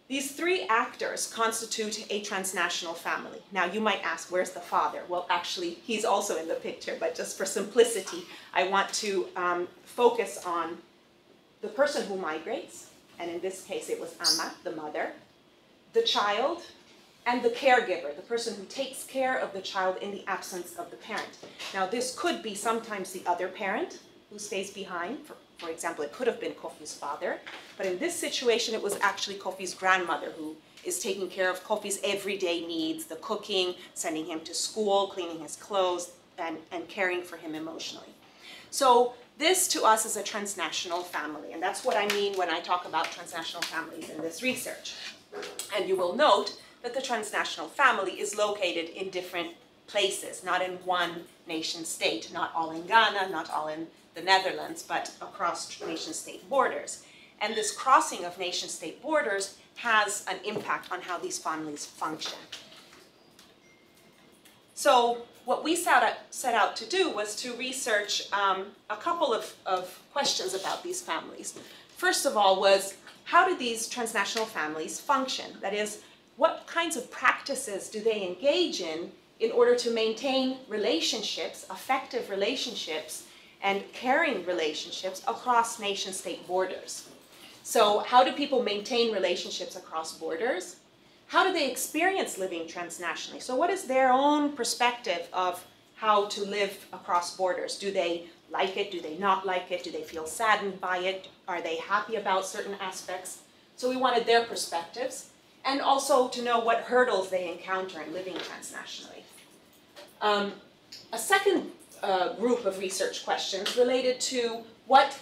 These three actors constitute a transnational family. Now you might ask, where's the father? Well, actually, he's also in the picture, but just for simplicity, I want to focus on the person who migrates, and in this case it was Ama, the mother, the child, and the caregiver, the person who takes care of the child in the absence of the parent. Now this could be sometimes the other parent who stays behind. For example, it could have been Kofi's father, but in this situation it was actually Kofi's grandmother who is taking care of Kofi's everyday needs, the cooking, sending him to school, cleaning his clothes, and caring for him emotionally. So this to us is a transnational family, and that's what I mean when I talk about transnational families in this research. And you will note that the transnational family is located in different places, not in one nation state, not all in Ghana, not all in the Netherlands, but across nation-state borders. And this crossing of nation-state borders has an impact on how these families function. So what we set out to do was to research a couple of questions about these families. First of all was, how do these transnational families function? That is, what kinds of practices do they engage in order to maintain relationships, effective relationships, and caring relationships across nation-state borders? So how do people maintain relationships across borders? How do they experience living transnationally? So what is their own perspective of how to live across borders? Do they like it? Do they not like it? Do they feel saddened by it? Are they happy about certain aspects? So we wanted their perspectives, and also to know what hurdles they encounter in living transnationally. A second group of research questions related to what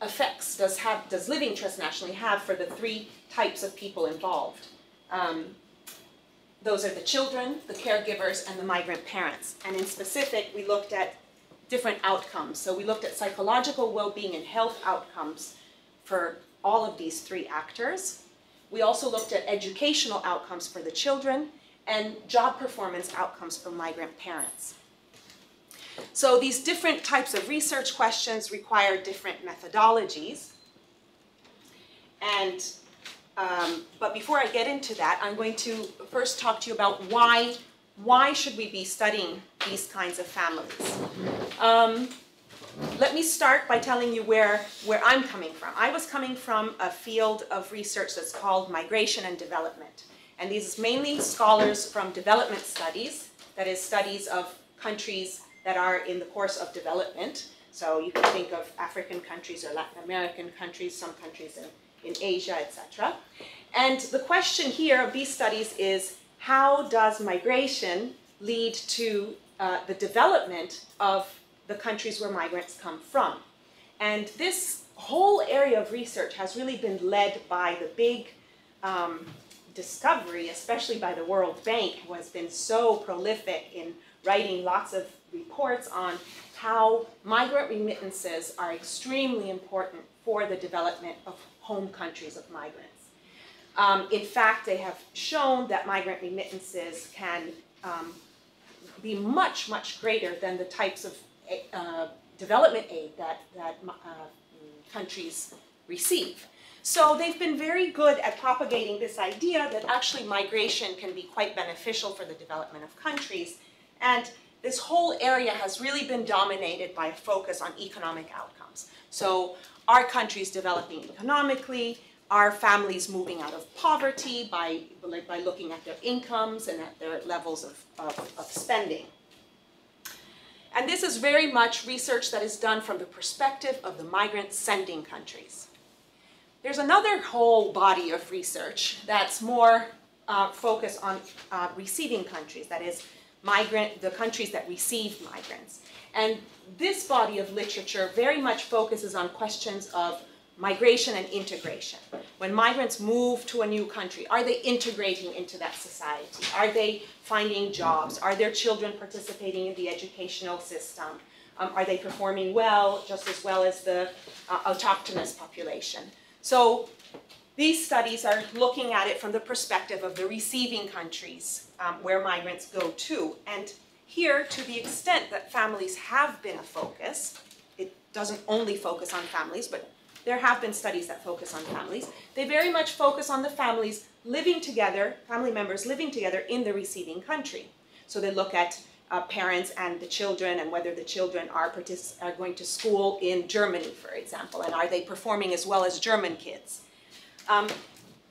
effects does living transnationally have for the three types of people involved. Those are the children, the caregivers, and the migrant parents. And in specific, we looked at different outcomes. So we looked at psychological well-being and health outcomes for all of these three actors. We also looked at educational outcomes for the children and job performance outcomes for migrant parents. So these different types of research questions require different methodologies. And, but before I get into that, I'm going to first talk to you about why should we be studying these kinds of families. Let me start by telling you where I'm coming from. I was coming from a field of research that's called migration and development. And these is mainly scholars from development studies, that is studies of countries that are in the course of development. So you can think of African countries or Latin American countries, some countries in Asia, etc. And the question here of these studies is, how does migration lead to the development of the countries where migrants come from? And this whole area of research has really been led by the big discovery, especially by the World Bank, who has been so prolific in writing lots of reports on how migrant remittances are extremely important for the development of home countries of migrants. In fact, they have shown that migrant remittances can be much, much greater than the types of development aid that countries receive. So they've been very good at propagating this idea that actually migration can be quite beneficial for the development of countries. And this whole area has really been dominated by a focus on economic outcomes. So are countries developing economically? Are families moving out of poverty by looking at their incomes and at their levels of spending? And this is very much research that is done from the perspective of the migrant sending countries. There's another whole body of research that's more focused on receiving countries, that is, the countries that receive migrants. And this body of literature very much focuses on questions of migration and integration. When migrants move to a new country, are they integrating into that society? Are they finding jobs? Are their children participating in the educational system? Are they performing well, just as well as the autochthonous population? So these studies are looking at it from the perspective of the receiving countries where migrants go to. And here, to the extent that families have been a focus, it doesn't only focus on families, but there have been studies that focus on families. They very much focus on the families living together, family members living together in the receiving country. So they look at parents and the children and whether the children are going to school in Germany, for example, and are they performing as well as German kids.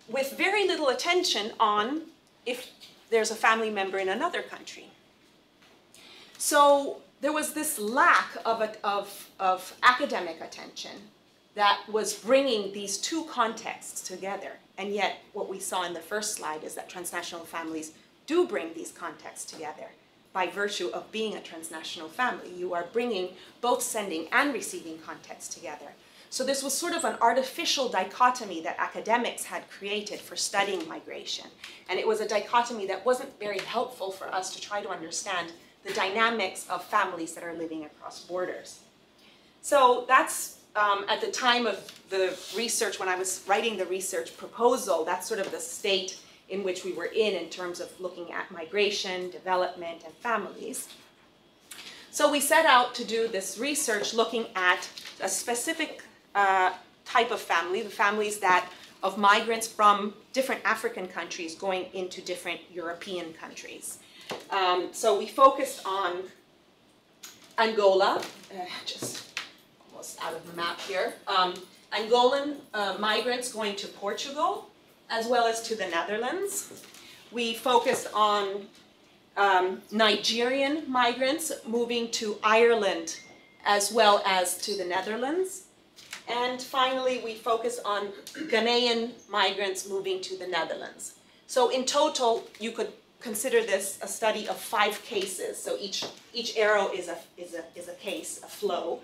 With very little attention on if there's a family member in another country. So there was this lack of academic attention that was bringing these two contexts together. And yet what we saw in the first slide is that transnational families do bring these contexts together by virtue of being a transnational family. You are bringing both sending and receiving contexts together. So this was sort of an artificial dichotomy that academics had created for studying migration. And it was a dichotomy that wasn't very helpful for us to try to understand the dynamics of families that are living across borders. So that's, at the time of the research, when I was writing the research proposal, that's sort of the state in which we were in terms of looking at migration, development, and families. So we set out to do this research looking at a specific type of family, the families of migrants from different African countries going into different European countries. So we focused on Angola, just almost out of the map here, Angolan migrants going to Portugal, as well as to the Netherlands. We focused on Nigerian migrants moving to Ireland, as well as to the Netherlands. And finally, we focus on Ghanaian migrants moving to the Netherlands. So in total, you could consider this a study of 5 cases. So each arrow is a case, a flow,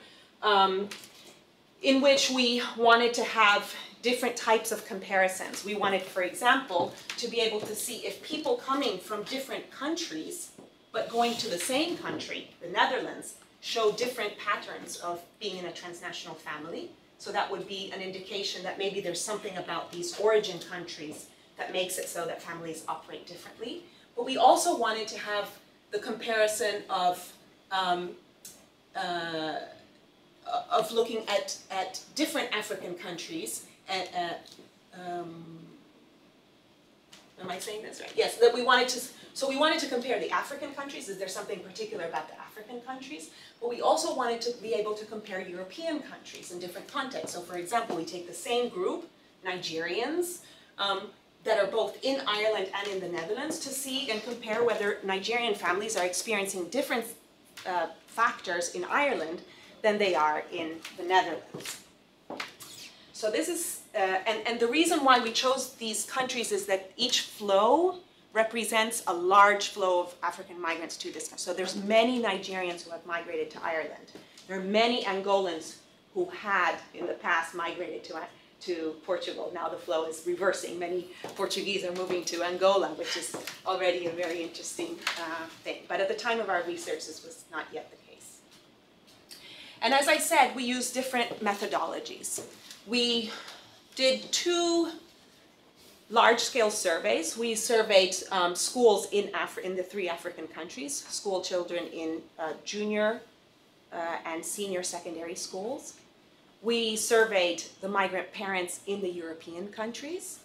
in which we wanted to have different types of comparisons. We wanted, for example, to be able to see if people coming from different countries, but going to the same country, the Netherlands, show different patterns of being in a transnational family. So that would be an indication that maybe there's something about these origin countries that makes it so that families operate differently. But we also wanted to have the comparison of looking at different African countries. Am I saying this right? Yes, that we wanted to. So we wanted to compare the African countries. Is there something particular about the African countries? But we also wanted to be able to compare European countries in different contexts. So for example, we take the same group, Nigerians, that are both in Ireland and in the Netherlands, to see and compare whether Nigerian families are experiencing different factors in Ireland than they are in the Netherlands. So this is, and the reason why we chose these countries is that each flow represents a large flow of African migrants to this country. So there's many Nigerians who have migrated to Ireland. There are many Angolans who had in the past migrated to Portugal. Now the flow is reversing. Many Portuguese are moving to Angola, which is already a very interesting thing. But at the time of our research, this was not yet the case. And as I said, we used different methodologies. We did 2 large-scale surveys. We surveyed schools in the 3 African countries, school children in junior and senior secondary schools. We surveyed the migrant parents in the European countries.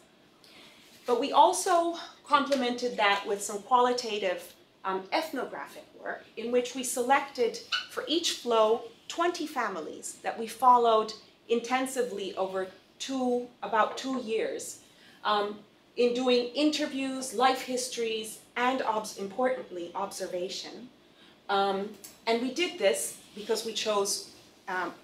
But we also complemented that with some qualitative ethnographic work in which we selected for each flow 20 families that we followed intensively over about 2 years. In doing interviews, life histories, and importantly, observation. And we did this because we chose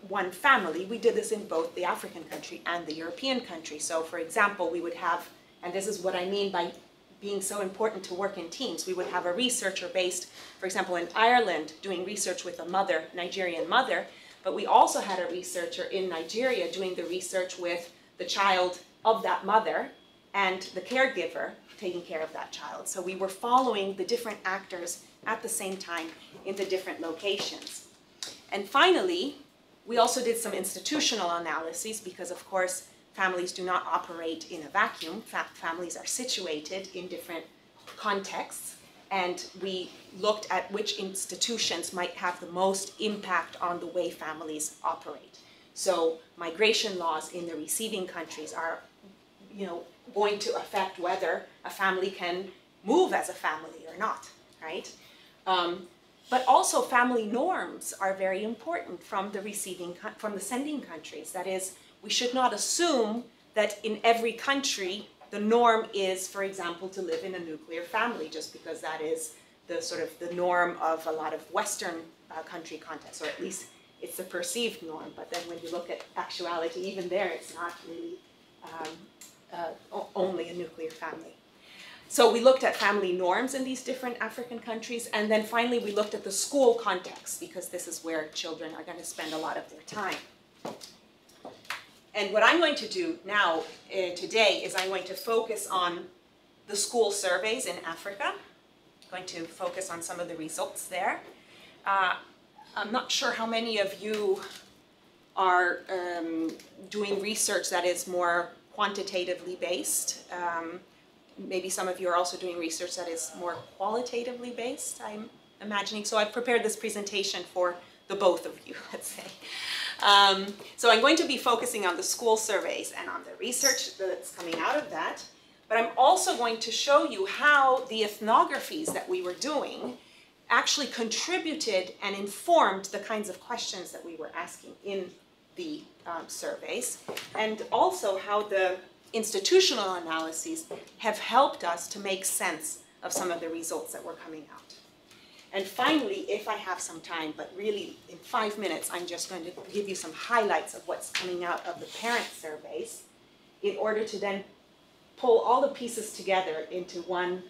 one family. We did this in both the African country and the European country. So for example, we would have, and this is what I mean by being so important to work in teams, we would have a researcher based, for example, in Ireland, doing research with a mother, Nigerian mother, but we also had a researcher in Nigeria doing the research with the child of that mother and the caregiver taking care of that child. So we were following the different actors at the same time in the different locations. And finally, we also did some institutional analyses because, of course, families do not operate in a vacuum. Families are situated in different contexts, and we looked at which institutions might have the most impact on the way families operate. So migration laws in the receiving countries are, going to affect whether a family can move as a family or not, right? But also family norms are very important from the sending countries. That is, we should not assume that in every country the norm is, for example, to live in a nuclear family, just because that is the sort of the norm of a lot of Western country contexts, or at least it's the perceived norm. But then when you look at actuality, even there, it's not really only a nuclear family. So we looked at family norms in these different African countries, and then finally we looked at the school context, because this is where children are going to spend a lot of their time. And what I'm going to do now, today, is I'm going to focus on the school surveys in Africa. I'm going to focus on some of the results there. I'm not sure how many of you are doing research that is more quantitatively based. Maybe some of you are also doing research that is more qualitatively based, I'm imagining. So I've prepared this presentation for the both of you, let's say. So I'm going to be focusing on the school surveys and on the research that's coming out of that. But I'm also going to show you how the ethnographies that we were doing actually contributed and informed the kinds of questions that we were asking in the surveys, and also how the institutional analyses have helped us to make sense of some of the results that were coming out. And finally, if I have some time, but really in 5 minutes, I'm just going to give you some highlights of what's coming out of the parent surveys in order to then pull all the pieces together into one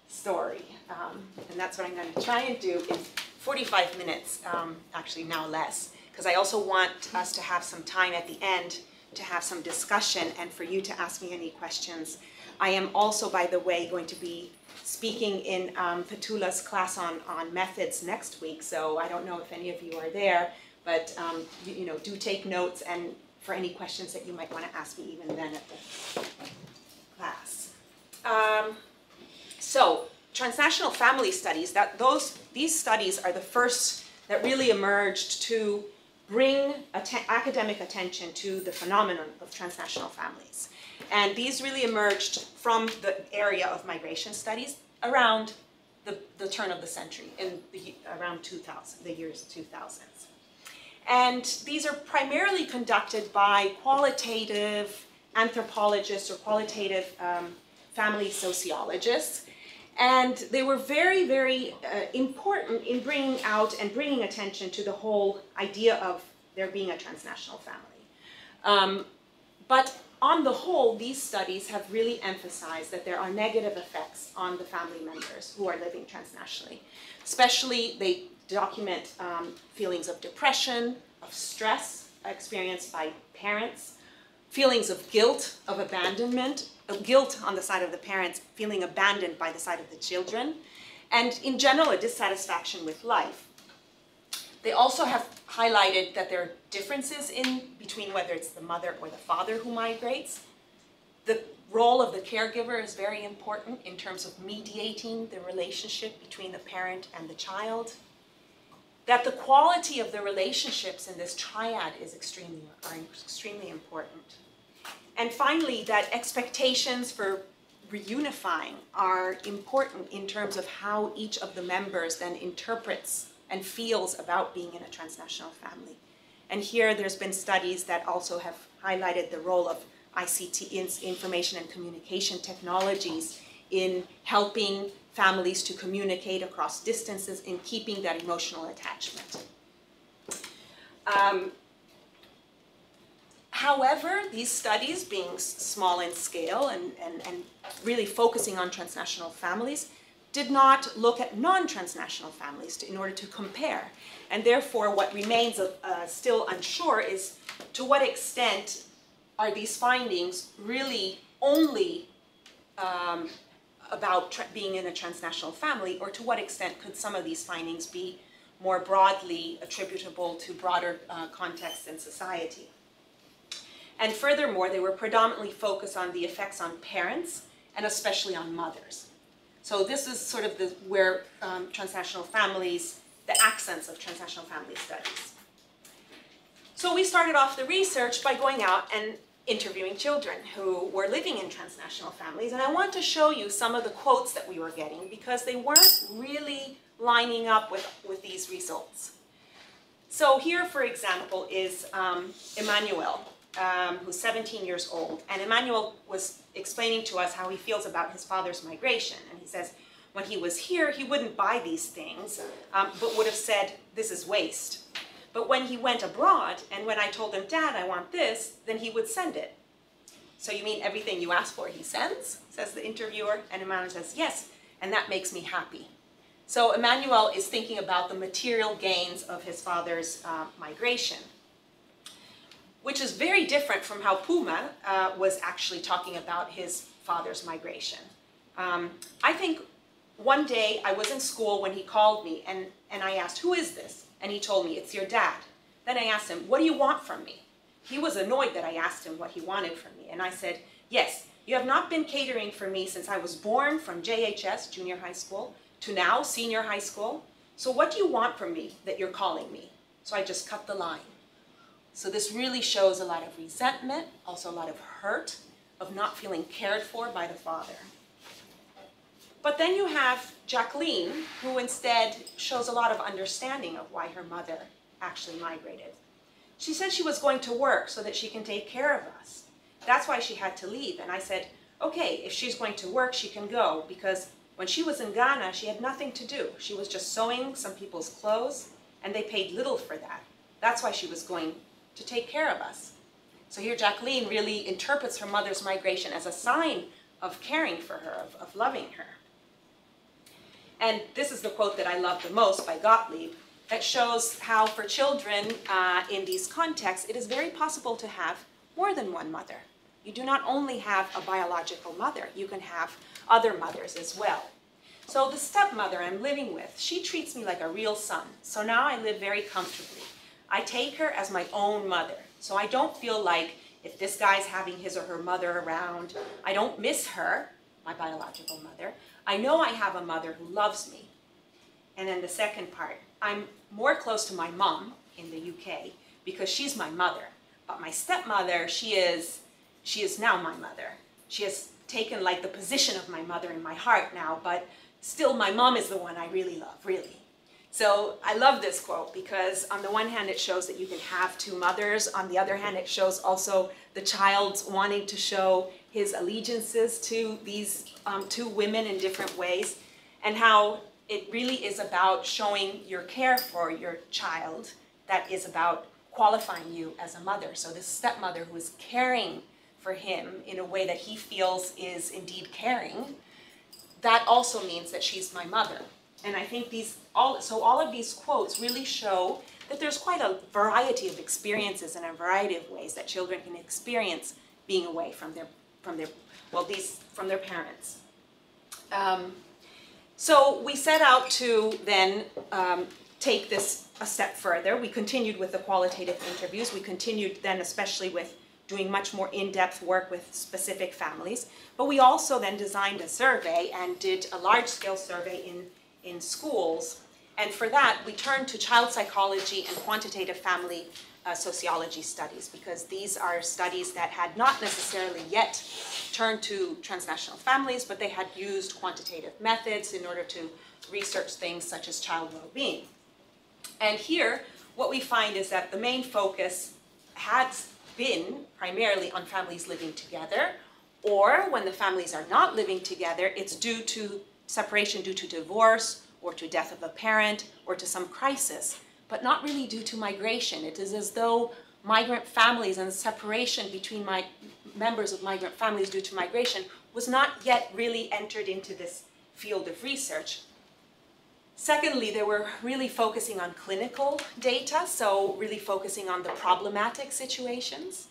story. And that's what I'm going to try and do in 45 minutes, actually now less, because I also want us to have some time at the end to have some discussion and for you to ask me any questions. I am also, by the way, going to be speaking in Petula's class on methods next week, so I don't know if any of you are there, but do take notes, and for any questions that you might want to ask me even then at the class. So transnational family studies, these studies are the first that really emerged to bring academic attention to the phenomenon of transnational families. And these really emerged from the area of migration studies around the turn of the century, around 2000, the years 2000s. And these are primarily conducted by qualitative anthropologists or qualitative family sociologists. And they were very, very important in bringing out and bringing attention to the whole idea of there being a transnational family. But on the whole, these studies have really emphasized that there are negative effects on the family members who are living transnationally. Especially, they document feelings of depression, of stress experienced by parents, feelings of guilt, of abandonment, guilt on the side of the parents, feeling abandoned by the side of the children, and in general, a dissatisfaction with life. They also have highlighted that there are differences between whether it's the mother or the father who migrates. The role of the caregiver is very important in terms of mediating the relationship between the parent and the child. That the quality of the relationships in this triad is extremely important. And finally, that expectations for reunifying are important in terms of how each of the members then interprets and feels about being in a transnational family. And here there's been studies that also have highlighted the role of ICT, information and communication technologies, in helping families to communicate across distances, in keeping that emotional attachment. However, these studies, being small in scale and really focusing on transnational families, did not look at non-transnational families in order to compare. And therefore, what remains still unsure is to what extent are these findings really only about being in a transnational family, or to what extent could some of these findings be more broadly attributable to broader contexts in society. And furthermore, they were predominantly focused on the effects on parents and especially on mothers. So this is sort of where transnational families, the accents of transnational family studies. So we started off the research by going out and interviewing children who were living in transnational families. And I want to show you some of the quotes that we were getting because they weren't really lining up with these results. So here, for example, is Emmanuel, who's 17 years old. And Emmanuel was explaining to us how he feels about his father's migration. And he says, when he was here, he wouldn't buy these things, but would have said, this is waste. But when he went abroad, and when I told him, Dad, I want this, then he would send it. So you mean everything you ask for, he sends? Says the interviewer. And Emmanuel says, yes, and that makes me happy. So Emmanuel is thinking about the material gains of his father's migration, which is very different from how Puma was actually talking about his father's migration. I think one day I was in school when he called me and I asked, who is this? And he told me, it's your dad. Then I asked him, what do you want from me? He was annoyed that I asked him what he wanted from me. And I said, yes, you have not been catering for me since I was born from JHS, junior high school, to now, senior high school. So what do you want from me that you're calling me? So I just cut the line. So this really shows a lot of resentment, also a lot of hurt, of not feeling cared for by the father. But then you have Jacqueline, who instead shows a lot of understanding of why her mother actually migrated. She said she was going to work so that she can take care of us. That's why she had to leave. And I said, okay, if she's going to work, she can go, because when she was in Ghana, she had nothing to do. She was just sewing some people's clothes, and they paid little for that. That's why she was going to take care of us. So here Jacqueline really interprets her mother's migration as a sign of caring for her, of loving her. And this is the quote that I love the most by Gottlieb, that shows how for children in these contexts, it is very possible to have more than one mother. You do not only have a biological mother, you can have other mothers as well. So the stepmother I'm living with, she treats me like a real son. So now I live very comfortably. I take her as my own mother. So I don't feel like if this guy's having his or her mother around, I don't miss her, my biological mother. I know I have a mother who loves me. And then the second part, I'm more close to my mom in the UK because she's my mother. But my stepmother, she is now my mother. She has taken like the position of my mother in my heart now, but still my mom is the one I really love, really. So I love this quote because on the one hand it shows that you can have two mothers. On the other hand, it shows also the child wanting to show his allegiances to these two women in different ways, and how it really is about showing your care for your child that is about qualifying you as a mother. So this stepmother who is caring for him in a way that he feels is indeed caring, that also means that she's my mother. And I think all of these quotes really show that there's quite a variety of experiences and a variety of ways that children can experience being away from their parents. So we set out to then take this a step further. We continued with the qualitative interviews. We continued then especially with doing much more in-depth work with specific families. But we also then designed a survey and did a large-scale survey in schools. And for that, we turned to child psychology and quantitative family sociology studies, because these are studies that had not necessarily yet turned to transnational families, but they had used quantitative methods in order to research things such as child well-being. And here, what we find is that the main focus has been primarily on families living together, or when the families are not living together, it's due to separation due to divorce, or to death of a parent, or to some crisis, but not really due to migration. It is as though migrant families and separation between members of migrant families due to migration was not yet really entered into this field of research. Secondly, they were really focusing on clinical data, so really focusing on the problematic situations.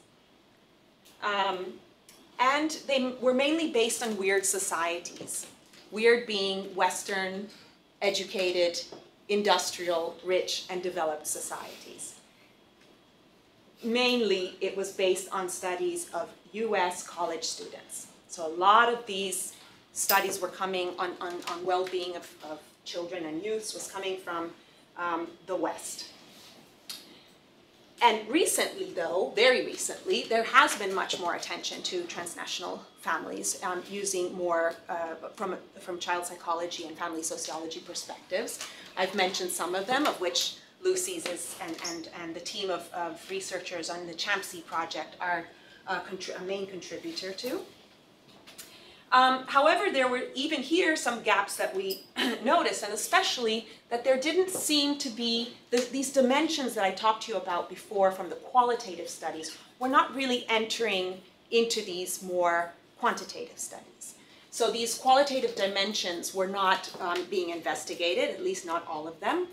And they were mainly based on weird societies. Weird being Western, educated, industrial, rich, and developed societies. Mainly, it was based on studies of US college students. So a lot of these studies were coming on well-being of children and youths was coming from the West. And recently, though, very recently, there has been much more attention to transnational families using more from child psychology and family sociology perspectives. I've mentioned some of them, of which Lucy's is, and the team of researchers on the CHAMPSI project are a main contributor to. However, there were even here some gaps that we noticed, and especially that there didn't seem to be, these dimensions that I talked to you about before from the qualitative studies were not really entering into these more quantitative studies. So these qualitative dimensions were not being investigated, at least not all of them.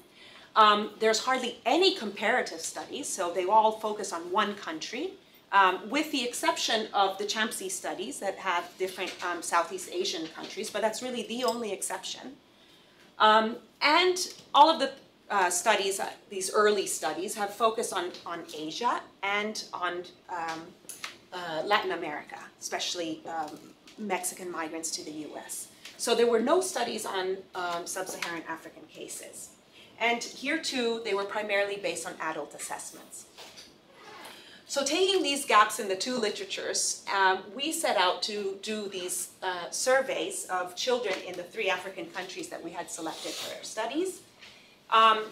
There's hardly any comparative studies, so they all focus on one country. With the exception of the CHAMPSI studies that have different Southeast Asian countries, but that's really the only exception. And all of the studies, these early studies, have focused on Asia and on Latin America, especially Mexican migrants to the US. So there were no studies on sub-Saharan African cases. And here too, they were primarily based on adult assessments. So taking these gaps in the two literatures, we set out to do these surveys of children in the 3 African countries that we had selected for our studies.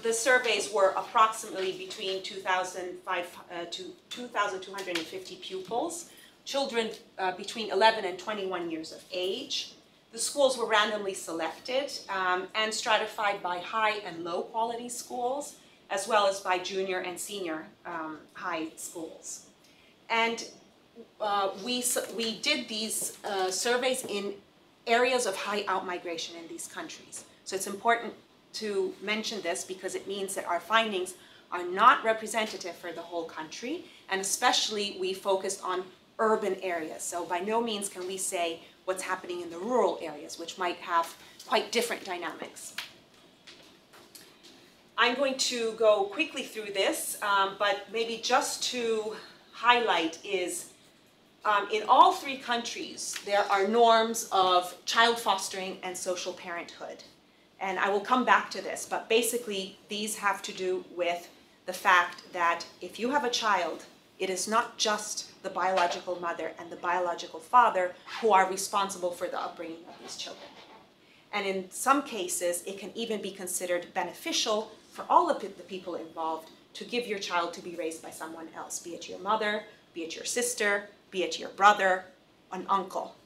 The surveys were approximately between 2,500 to 2,250 pupils, children between 11 and 21 years of age. The schools were randomly selected and stratified by high and low quality schools, as well as by junior and senior high schools. And we did these surveys in areas of high outmigration in these countries. So it's important to mention this because it means that our findings are not representative for the whole country, and especially we focused on urban areas. So by no means can we say what's happening in the rural areas, which might have quite different dynamics. I'm going to go quickly through this, but maybe just to highlight is in all 3 countries, there are norms of child fostering and social parenthood. And I will come back to this, but basically these have to do with the fact that if you have a child, it is not just the biological mother and the biological father who are responsible for the upbringing of these children. And in some cases, it can even be considered beneficial for all of the people involved to give your child to be raised by someone else, be it your mother, be it your sister, be it your brother, an uncle.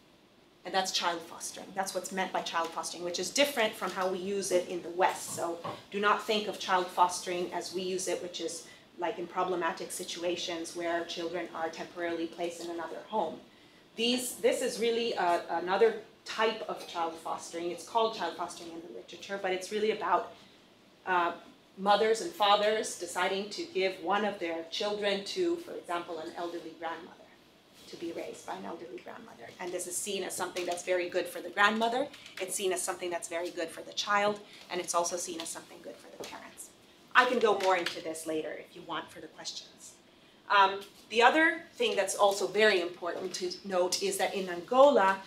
And that's child fostering. That's what's meant by child fostering, which is different from how we use it in the West. So do not think of child fostering as we use it, which is like in problematic situations where children are temporarily placed in another home. This is really another type of child fostering. It's called child fostering in the literature, but it's really about mothers and fathers deciding to give one of their children to, for example, an elderly grandmother, to be raised by an elderly grandmother. And this is seen as something that's very good for the grandmother, it's seen as something that's very good for the child, and it's also seen as something good for the parents. I can go more into this later if you want for the questions. The other thing that's also very important to note is that in Angola,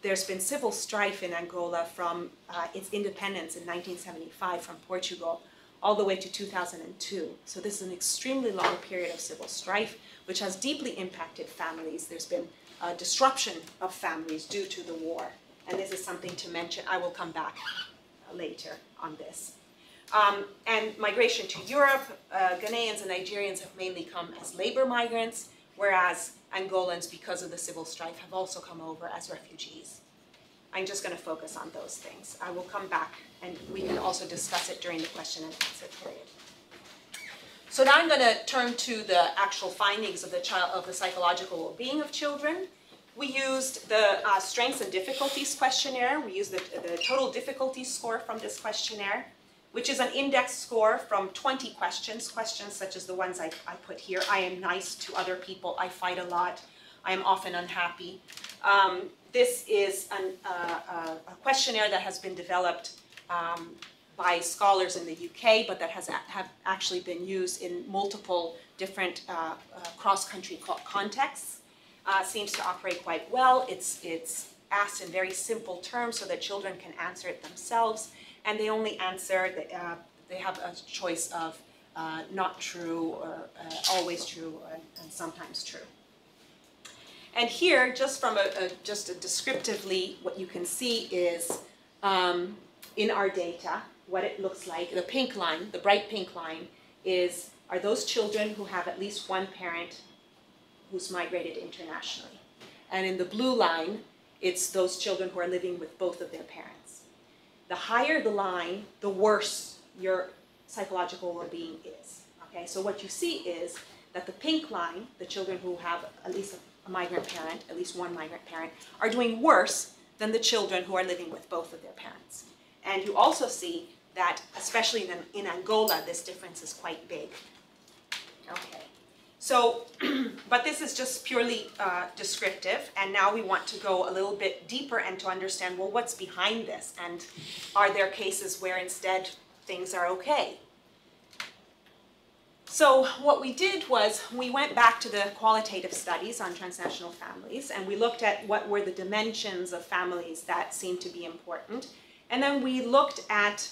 there's been civil strife in Angola from its independence in 1975 from Portugal all the way to 2002. So this is an extremely long period of civil strife, which has deeply impacted families. There's been a disruption of families due to the war. And this is something to mention. I will come back later on this. And migration to Europe, Ghanaians and Nigerians have mainly come as labor migrants, whereas Angolans, because of the civil strife, have also come over as refugees. I'm just going to focus on those things. I will come back and we can also discuss it during the question and answer period. So now I'm going to turn to the actual findings of the psychological well-being of children. We used the strengths and difficulties questionnaire. We used the total difficulty score from this questionnaire, which is an index score from 20 questions such as the ones I put here. I am nice to other people. I fight a lot. I am often unhappy. This is a questionnaire that has been developed by scholars in the UK, but that have actually been used in multiple different cross-country contexts. Seems to operate quite well. It's asked in very simple terms so that children can answer it themselves, and they only answer, they have a choice of not true, or always true, and sometimes true. And here, just from just a descriptively, what you can see is in our data, what it looks like. The pink line, the bright pink line, are those children who have at least one parent who's migrated internationally. And in the blue line, it's those children who are living with both of their parents. The higher the line, the worse your psychological well-being is. Okay, so what you see is that the pink line, the children who have at least a migrant parent, at least one migrant parent, are doing worse than the children who are living with both of their parents. And you also see that, especially in Angola, this difference is quite big. Okay, so, but this is just purely descriptive, and now we want to go a little bit deeper and to understand, well, what's behind this, and are there cases where instead things are okay? So what we did was we went back to the qualitative studies on transnational families, and we looked at what were the dimensions of families that seemed to be important, and then we looked at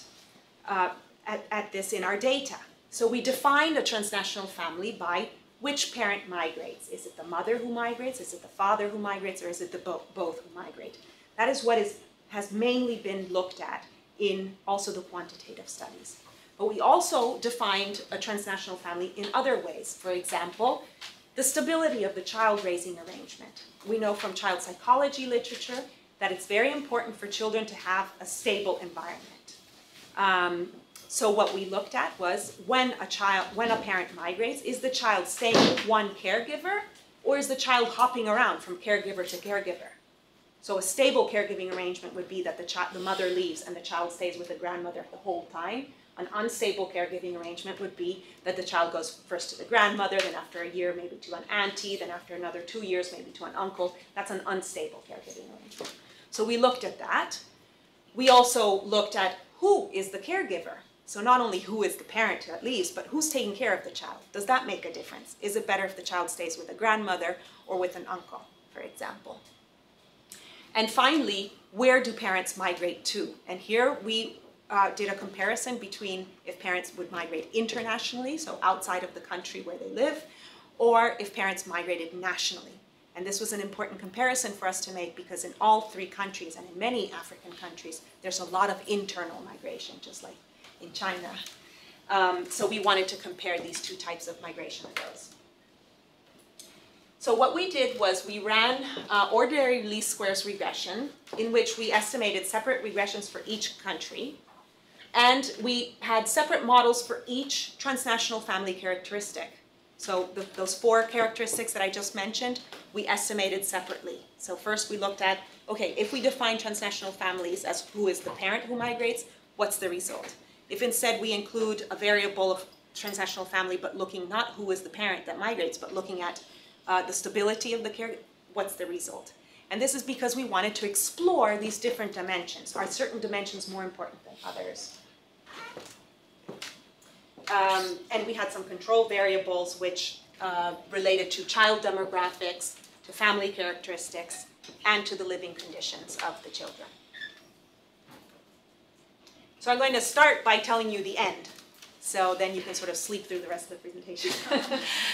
this in our data. So we defined a transnational family by which parent migrates. Is it the mother who migrates? Is it the father who migrates? Or is it the both who migrate? That is what has mainly been looked at in also the quantitative studies. But we also defined a transnational family in other ways. For example, the stability of the child-raising arrangement. We know from child psychology literature that it's very important for children to have a stable environment. So what we looked at was when a parent migrates, is the child staying with one caregiver, or is the child hopping around from caregiver to caregiver? So a stable caregiving arrangement would be that the mother leaves and the child stays with the grandmother the whole time. An unstable caregiving arrangement would be that the child goes first to the grandmother, then after a year maybe to an auntie, then after another 2 years maybe to an uncle. That's an unstable caregiving arrangement. So we looked at that. We also looked at who is the caregiver. So not only who is the parent at least, but who's taking care of the child. Does that make a difference? Is it better if the child stays with a grandmother or with an uncle, for example? And finally, where do parents migrate to? And here we did a comparison between if parents would migrate internationally, so outside of the country where they live, or if parents migrated nationally. And this was an important comparison for us to make because in all 3 countries and in many African countries, there's a lot of internal migration, just like in China. So we wanted to compare these 2 types of migration flows. So what we did was we ran ordinary least squares regression in which we estimated separate regressions for each country. And we had separate models for each transnational family characteristic. So those 4 characteristics that I just mentioned, we estimated separately. So first we looked at, okay, if we define transnational families as who is the parent who migrates, what's the result? If instead we include a variable of transnational family, but looking not who is the parent that migrates, but looking at the stability of the care, what's the result? And this is because we wanted to explore these different dimensions. Are certain dimensions more important than others? And we had some control variables which related to child demographics, to family characteristics, and to the living conditions of the children. So I'm going to start by telling you the end. So then you can sort of sleep through the rest of the presentation.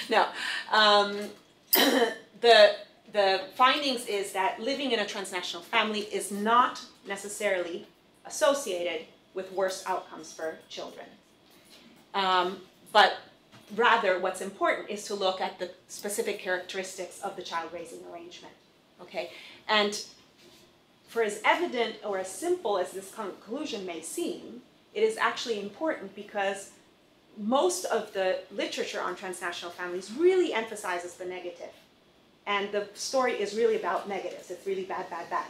No. The findings is that living in a transnational family is not necessarily associated with worse outcomes for children. But rather what's important is to look at the specific characteristics of the child-raising arrangement. Okay? And for as evident or as simple as this conclusion may seem, it is actually important because most of the literature on transnational families really emphasizes the negative. And the story is really about negatives. It's really bad, bad, bad.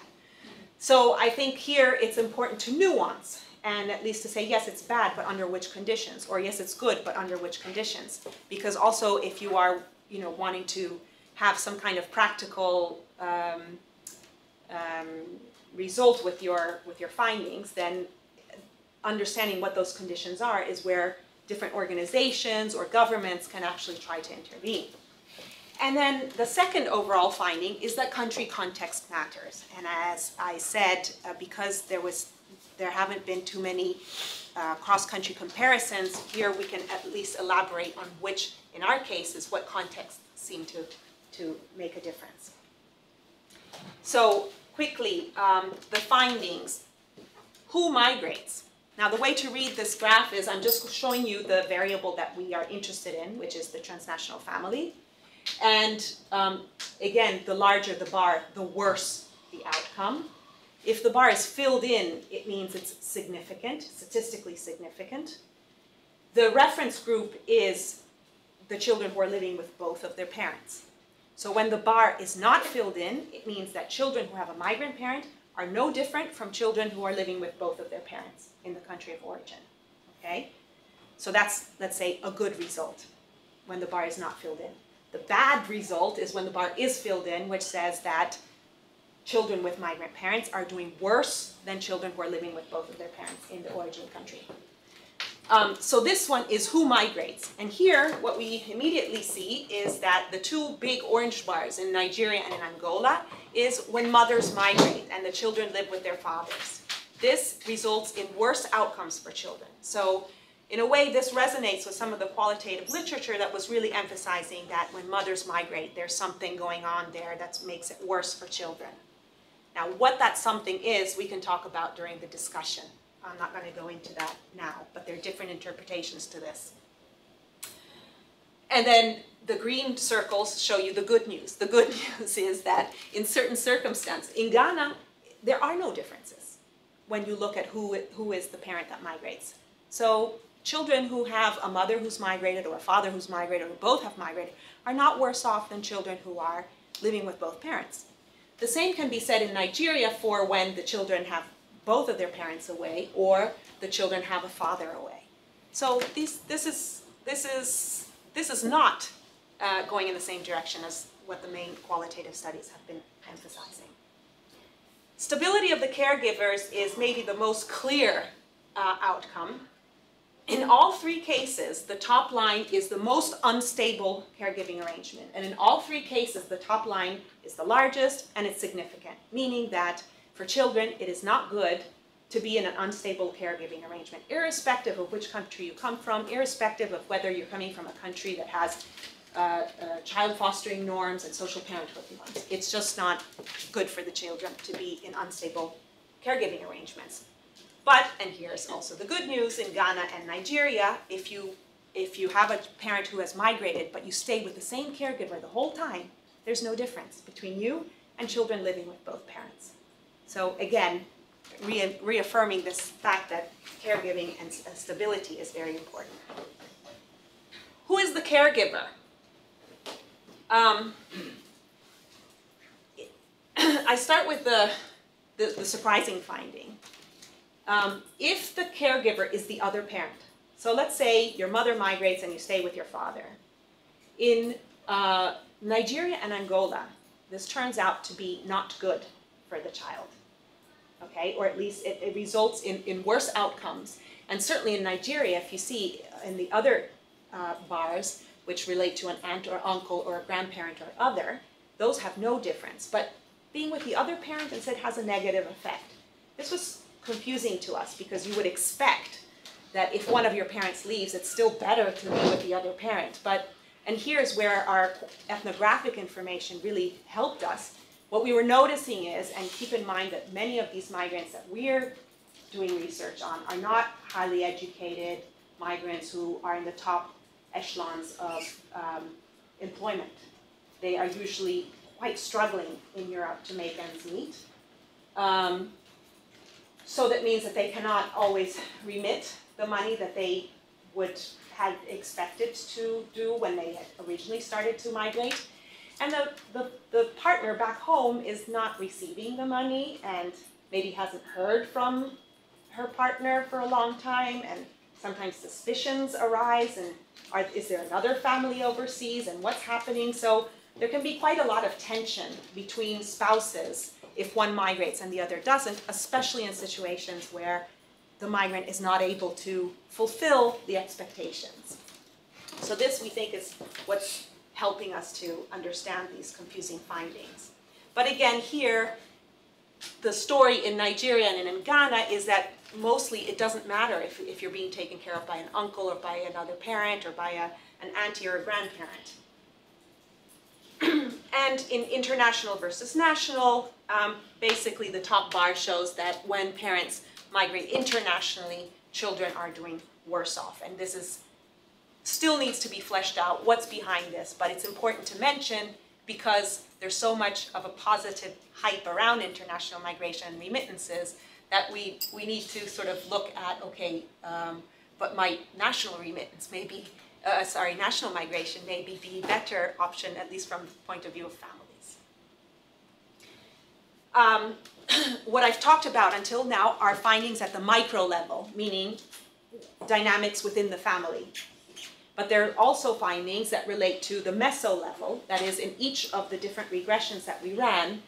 So I think here it's important to nuance and at least to say, yes, it's bad, but under which conditions? Or yes, it's good, but under which conditions? Because also if you are, wanting to have some kind of practical result with your findings, then understanding what those conditions are is where different organizations or governments can actually try to intervene. And then the second overall finding is that country context matters. And as I said, because there haven't been too many cross-country comparisons, here we can at least elaborate on which, in our cases, what contexts seem to make a difference. So quickly, the findings. Who migrates? Now the way to read this graph is I'm just showing you the variable that we are interested in, which is the transnational family. And again, the larger the bar, the worse the outcome. If the bar is filled in, it means it's significant, statistically significant. The reference group is the children who are living with both of their parents. So when the bar is not filled in, it means that children who have a migrant parent are no different from children who are living with both of their parents in the country of origin, okay? So that's, let's say, a good result when the bar is not filled in. The bad result is when the bar is filled in, which says that children with migrant parents are doing worse than children who are living with both of their parents in the origin country. So this one is who migrates. And here, what we immediately see is that the two big orange bars in Nigeria and in Angola is when mothers migrate and the children live with their fathers. This results in worse outcomes for children. So in a way, this resonates with some of the qualitative literature that was really emphasizing that when mothers migrate, there's something going on there that makes it worse for children. Now, what that something is, we can talk about during the discussion. I'm not going to go into that now, but there are different interpretations to this. And then the green circles show you the good news. The good news is that in certain circumstances, in Ghana, there are no differences when you look at who is the parent that migrates. So children who have a mother who's migrated or a father who's migrated or both have migrated are not worse off than children who are living with both parents. The same can be said in Nigeria for when the children have both of their parents away or the children have a father away. So this is not going in the same direction as what the main qualitative studies have been emphasizing. Stability of the caregivers is maybe the most clear outcome. In all three cases, the top line is the most unstable caregiving arrangement. And in all three cases, the top line is the largest and it's significant, meaning that for children, it is not good to be in an unstable caregiving arrangement, irrespective of which country you come from, irrespective of whether you're coming from a country that has child fostering norms and social parenthood norms. It's just not good for the children to be in unstable caregiving arrangements. But, and here's also the good news, in Ghana and Nigeria, if you have a parent who has migrated but you stay with the same caregiver the whole time, there's no difference between you and children living with both parents. So again, reaffirming this fact that caregiving and stability is very important. Who is the caregiver? I start with the surprising finding. If the caregiver is the other parent, so let's say your mother migrates and you stay with your father. In Nigeria and Angola, this turns out to be not good for the child. Okay, or at least it results in worse outcomes. And certainly in Nigeria, if you see in the other bars, which relate to an aunt or uncle or a grandparent or other, those have no difference. But being with the other parent instead has a negative effect. This was confusing to us because you would expect that if one of your parents leaves, it's still better to be with the other parent. And here's where our ethnographic information really helped us. What we were noticing is, and keep in mind that many of these migrants that we're doing research on are not highly educated migrants who are in the top echelons of employment. They are usually quite struggling in Europe to make ends meet. So that means that they cannot always remit the money that they had expected to do when they had originally started to migrate. And the partner back home is not receiving the money and maybe hasn't heard from her partner for a long time, and sometimes suspicions arise, and is there another family overseas, and what's happening? So there can be quite a lot of tension between spouses if one migrates and the other doesn't, especially in situations where the migrant is not able to fulfill the expectations. So this, we think, is what's helping us to understand these confusing findings. But again, here, the story in Nigeria and in Ghana is that mostly it doesn't matter if you're being taken care of by an uncle or by another parent or by an auntie or a grandparent. And in international versus national, basically the top bar shows that when parents migrate internationally, children are doing worse off. And this is still needs to be fleshed out, what's behind this, but it's important to mention because there's so much of a positive hype around international migration and remittances that we need to sort of look at, okay, but my national remittance may be, national migration may be the better option, at least from the point of view of families. What I've talked about until now are findings at the micro level, meaning dynamics within the family. But there are also findings that relate to the meso level, that is, in each of the different regressions that we ran,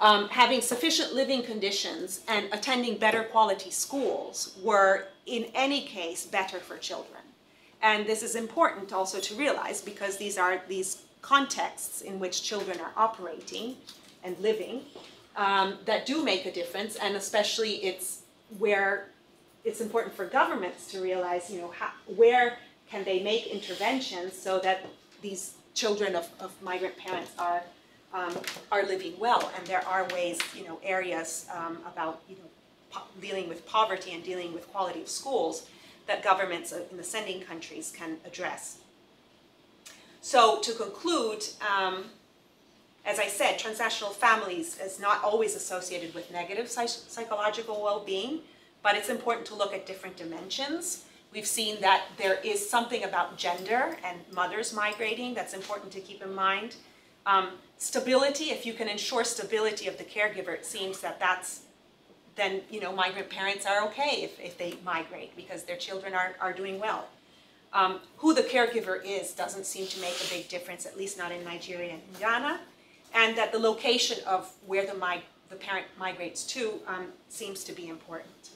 having sufficient living conditions and attending better quality schools were, in any case, better for children. And this is important also to realize because these are these contexts in which children are operating and living that do make a difference, and especially it's where it's important for governments to realize, you know, where can they make interventions so that these children of migrant parents are living well. And there are ways, you know, areas about, you know, dealing with poverty and dealing with quality of schools that governments in the sending countries can address. So to conclude, as I said, transnational families is not always associated with negative psychological well-being, but it's important to look at different dimensions. We've seen that there is something about gender and mothers migrating that's important to keep in mind. Stability, if you can ensure stability of the caregiver, it seems that then, you know, migrant parents are okay if they migrate because their children are doing well. Who the caregiver is doesn't seem to make a big difference, at least not in Nigeria and in Ghana. And that the location of where the parent migrates to seems to be important.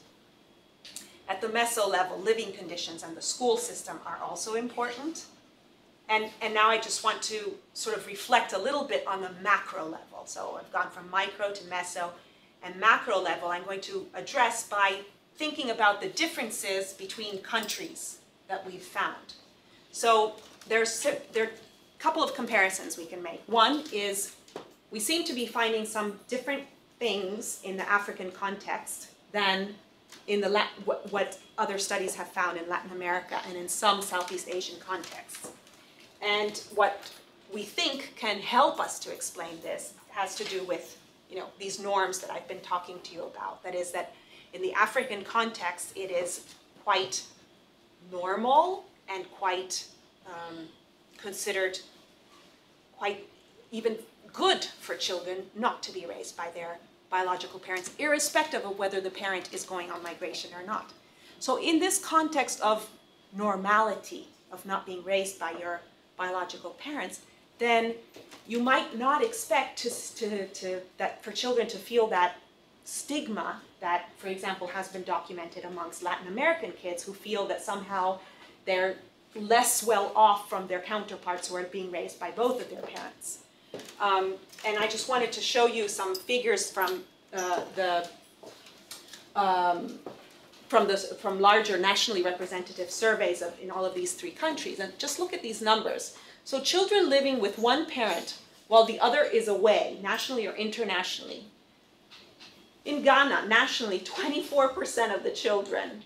At the meso level, living conditions and the school system are also important. And now I just want to sort of reflect a little bit on the macro level. So I've gone from micro to meso and macro level. I'm going to address by thinking about the differences between countries that we've found. So there are a couple of comparisons we can make. One is we seem to be finding some different things in the African context than in the what other studies have found in Latin America and in some Southeast Asian contexts. And what we think can help us to explain this has to do with, you know, these norms that I've been talking to you about. That is that in the African context, it is quite normal and quite considered quite even good for children not to be raised by their biological parents, irrespective of whether the parent is going on migration or not. So in this context of normality, of not being raised by your biological parents, then you might not expect that for children to feel that stigma that, for example, has been documented amongst Latin American kids who feel that somehow they're less well off from their counterparts who are being raised by both of their parents. And I just wanted to show you some figures from from larger nationally representative surveys in all of these three countries, and just look at these numbers. So children living with one parent while the other is away, nationally or internationally. In Ghana, nationally, 24% of the children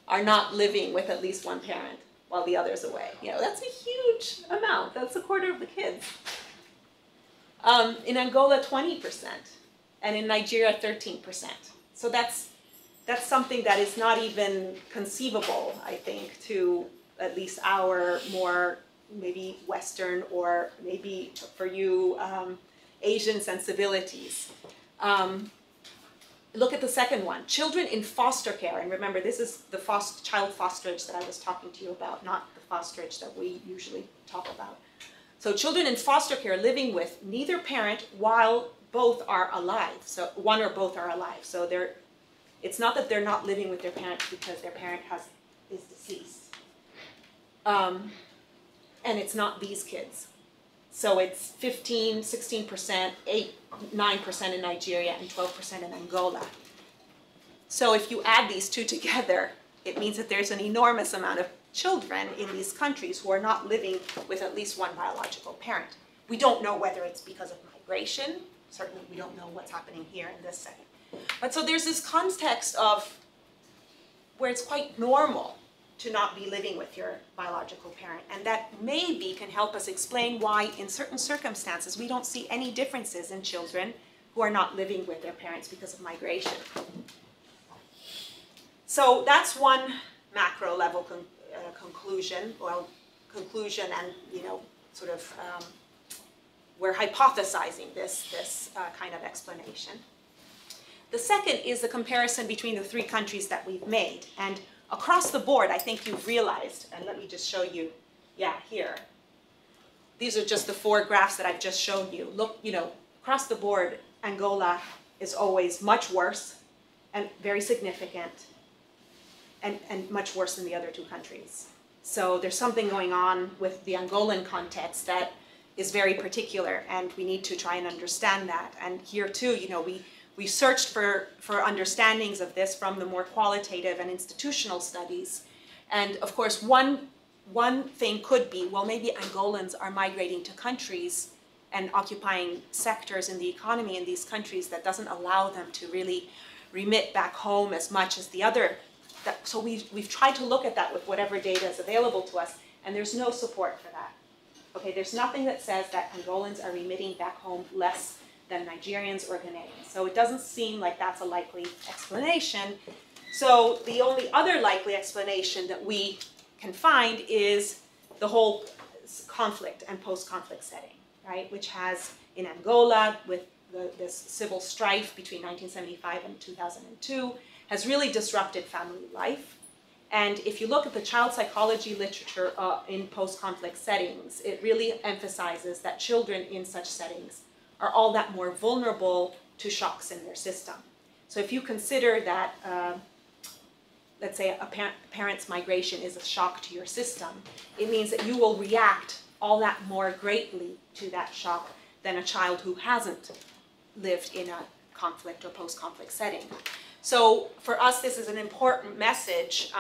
are not living with at least one parent while the other's away. You know, that's a huge amount. That's a quarter of the kids. In Angola, 20%, and in Nigeria, 13%. So that's something that is not even conceivable, I think, to at least our more maybe Western or maybe for you Asian sensibilities. Look at the second one, children in foster care. And remember, this is the child fosterage that I was talking to you about, not the fosterage that we usually talk about. So children in foster care living with neither parent while both are alive. So one or both are alive. So it's not that they're not living with their parent because their parent is deceased. And it's not these kids. So it's 15, 16%, 8, 9% in Nigeria, and 12% in Angola. So if you add these two together, it means that there's an enormous amount of children in these countries who are not living with at least one biological parent. We don't know whether it's because of migration. Certainly we don't know what's happening here in this setting. But so there's this context of where it's quite normal to not be living with your biological parent. And that maybe can help us explain why in certain circumstances we don't see any differences in children who are not living with their parents because of migration. So that's one macro level conclusion, well, conclusion and, sort of, we're hypothesizing this kind of explanation. The second is the comparison between the three countries that we've made. And across the board, I think you've realized, and let me just show you, here. These are just the four graphs that I've just shown you. Look, across the board, Angola is always much worse and very significant and much worse than the other two countries. So there's something going on with the Angolan context that is very particular, and we need to try and understand that. And here too, we searched for understandings of this from the more qualitative and institutional studies. And of course, one thing could be, well, maybe Angolans are migrating to countries and occupying sectors in the economy in these countries that doesn't allow them to really remit back home as much as the other. So we've tried to look at that with whatever data is available to us, and there's no support for that. Okay, there's nothing that says that Angolans are remitting back home less than Nigerians or Ghanaians. So it doesn't seem like that's a likely explanation. So the only other likely explanation that we can find is the whole conflict and post-conflict setting, right? Which has, in Angola, with this civil strife between 1975 and 2002, has really disrupted family life. And if you look at the child psychology literature in post-conflict settings, it really emphasizes that children in such settings are all that more vulnerable to shocks in their system. So if you consider that, let's say a parent's migration is a shock to your system, it means that you will react all that more greatly to that shock than a child who hasn't lived in a conflict or post-conflict setting. So for us, this is an important message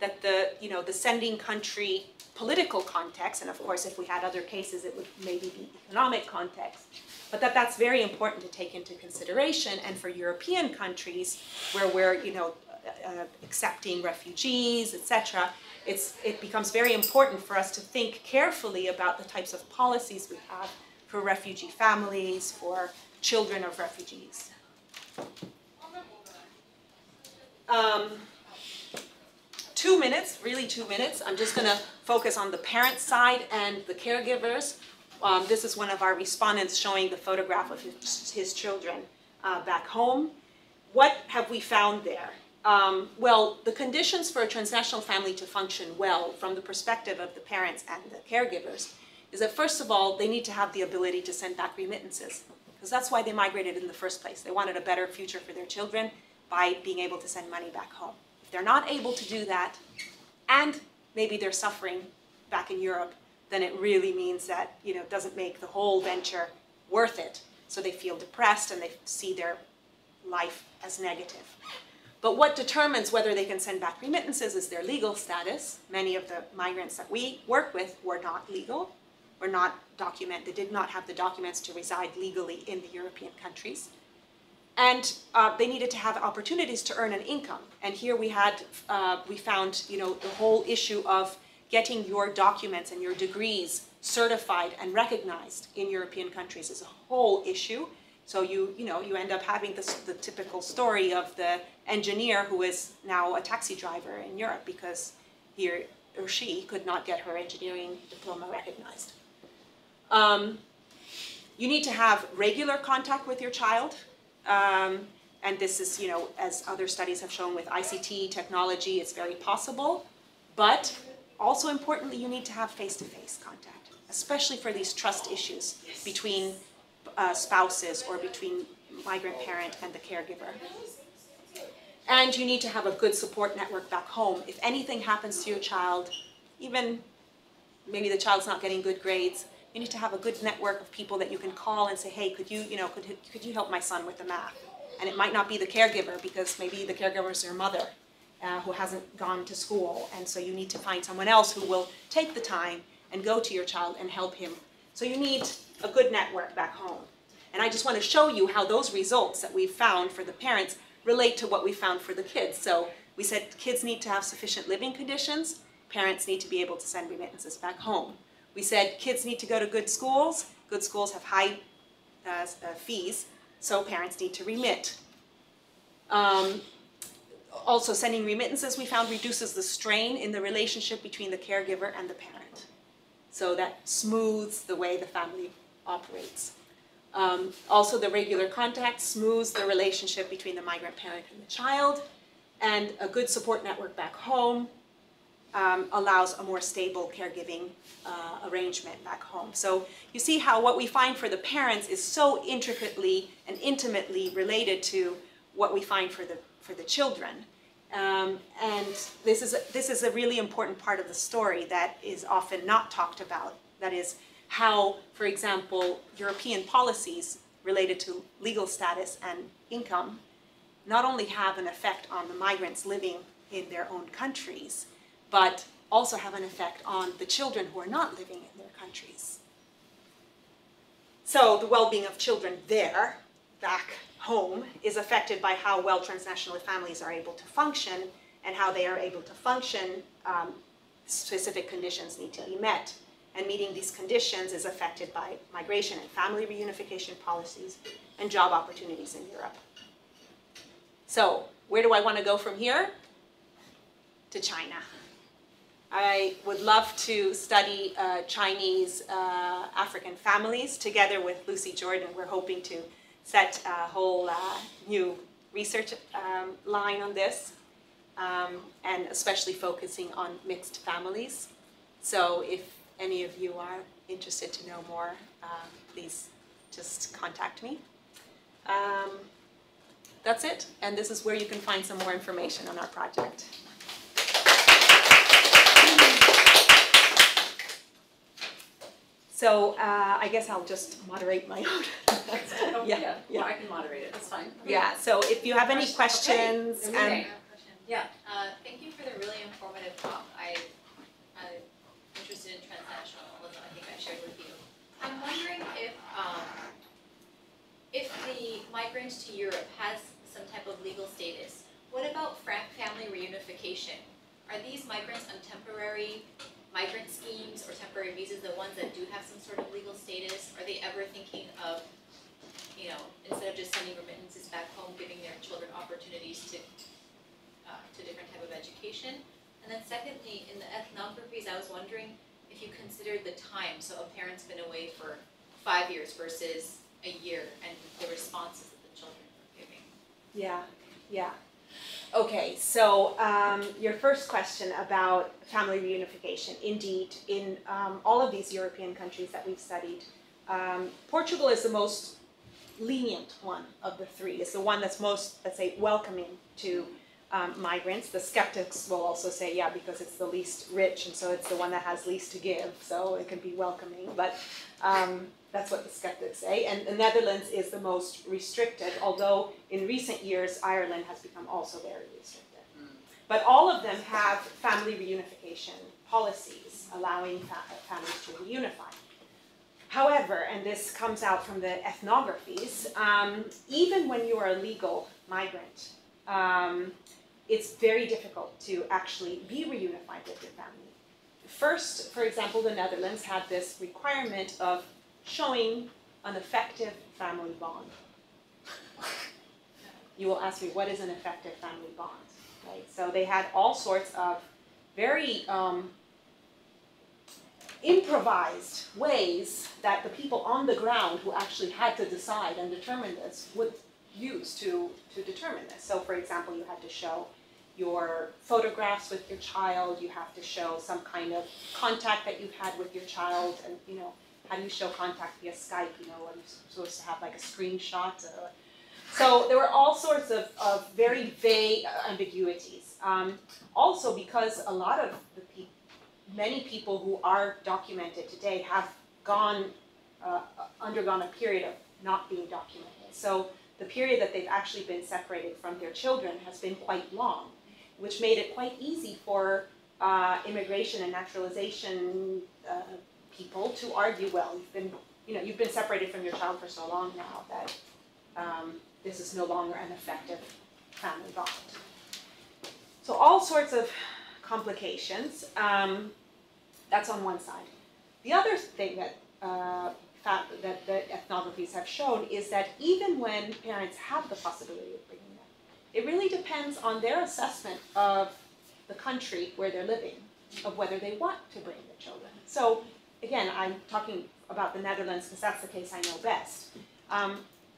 that the sending country political context, and of course, if we had other cases, it would maybe be economic context, but that's very important to take into consideration. And for European countries where we're, accepting refugees, etc., it becomes very important for us to think carefully about the types of policies we have for refugee families, for children of refugees. 2 minutes, really 2 minutes. I'm just going to focus on the parent side and the caregivers. This is one of our respondents showing the photograph of his children back home. What have we found there? Well, the conditions for a transnational family to function well from the perspective of the parents and the caregivers is that, first of all, they need to have the ability to send back remittances, because that's why they migrated in the first place. They wanted a better future for their children by being able to send money back home. If they're not able to do that, and maybe they're suffering back in Europe, then it really means that, it doesn't make the whole venture worth it. So they feel depressed and they see their life as negative. But what determines whether they can send back remittances is their legal status. Many of the migrants that we work with were not legal, were not documented, they did not have the documents to reside legally in the European countries. And they needed to have opportunities to earn an income. And here we found, the whole issue of getting your documents and your degrees certified and recognized in European countries is a whole issue. So you end up having the typical story of the engineer who is now a taxi driver in Europe because he or she could not get her engineering diploma recognized. You need to have regular contact with your child. And this is, as other studies have shown with ICT technology, it's very possible. But also importantly, you need to have face-to-face contact, especially for these trust issues between spouses or between migrant parent and the caregiver. And you need to have a good support network back home. If anything happens to your child, even maybe the child's not getting good grades, You need to have a good network of people that you can call and say, hey, could you help my son with the math? And it might not be the caregiver, because maybe the caregiver is your mother who hasn't gone to school. And so you need to find someone else who will take the time and go to your child and help him. So you need a good network back home. And I just want to show you how those results that we've found for the parents relate to what we found for the kids. So we said kids need to have sufficient living conditions. Parents need to be able to send remittances back home. We said kids need to go to good schools. Good schools have high fees, so parents need to remit. Also, sending remittances, we found, reduces the strain in the relationship between the caregiver and the parent. So that smooths the way the family operates. Also, the regular contact smooths the relationship between the migrant parent and the child. And a good support network back home allows a more stable caregiving arrangement back home. So you see how what we find for the parents is so intricately and intimately related to what we find for the children. And this is a really important part of the story that is often not talked about. That is how, for example, European policies related to legal status and income not only have an effect on the migrants living in their own countries, but also have an effect on the children who are not living in their countries. So the well-being of children there, back home, is affected by how well transnational families are able to function, and how they are able to function, specific conditions need to be met. And meeting these conditions is affected by migration and family reunification policies and job opportunities in Europe. So where do I want to go from here? To China. I would love to study Chinese African families together with Lucy Jordan. We're hoping to set a whole new research line on this, and especially focusing on mixed families. So if any of you are interested to know more, please just contact me. That's it, and this is where you can find some more information on our project. So I guess I'll just moderate my own. Yeah. Well, I can moderate it. That's fine. Yeah. So if you have any questions, okay. Yeah. Thank you for the really informative talk. I'm interested in transnational. I think I shared with you. I'm wondering if the migrant to Europe has some type of legal status. What about family reunification? Are these migrants on temporary migrant schemes or temporary visas, the ones that do have some sort of legal status? Are they ever thinking of, instead of just sending remittances back home, giving their children opportunities to different type of education? And then secondly, in the ethnographies, I was wondering if you considered the time. So a parent's been away for 5 years versus a year, and the responses that the children are giving. Yeah. Okay, so your first question about family reunification. Indeed, in all of these European countries that we've studied, Portugal is the most lenient one of the three. It's the one that's most, let's say, welcoming to migrants. The skeptics will also say, yeah, because it's the least rich, and so it's the one that has least to give, so it can be welcoming. But that's what the skeptics say. And the Netherlands is the most restricted, although in recent years, Ireland has become also very restricted. But all of them have family reunification policies, allowing families to reunify. However, and this comes out from the ethnographies, even when you are a legal migrant, it's very difficult to actually be reunified with your family. First, for example, the Netherlands had this requirement of showing an effective family bond. You will ask me, what is an effective family bond? Right? So they had all sorts of very improvised ways that the people on the ground who actually had to decide and determine this would use to determine this. So for example, you had to show your photographs with your child, you have to show some kind of contact that you've had with your child, and how do you show contact via Skype? Are you supposed to have like a screenshot? So there were all sorts of very vague ambiguities. Also, because a lot of many people who are documented today have undergone a period of not being documented. So the period that they've actually been separated from their children has been quite long, which made it quite easy for immigration and naturalization people to argue, well, you've been separated from your child for so long now that this is no longer an effective family bond. So all sorts of complications. That's on one side. The other thing that that the ethnographies have shown is that even when parents have the possibility of bringing them, it really depends on their assessment of the country where they're living, of whether they want to bring their children. So again, I'm talking about the Netherlands because that's the case I know best.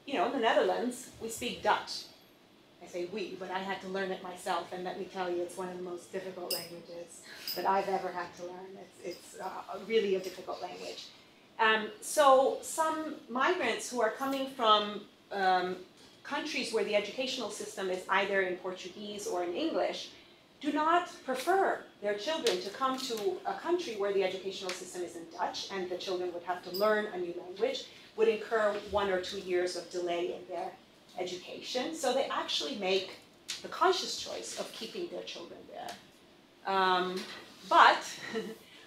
In the Netherlands, we speak Dutch. I say we, but I had to learn it myself, and let me tell you, it's one of the most difficult languages that I've ever had to learn. It's really a difficult language. So some migrants who are coming from countries where the educational system is either in Portuguese or in English do not prefer their children to come to a country where the educational system is in Dutch, and the children would have to learn a new language, would incur 1 or 2 years of delay in their education. So they actually make the conscious choice of keeping their children there. But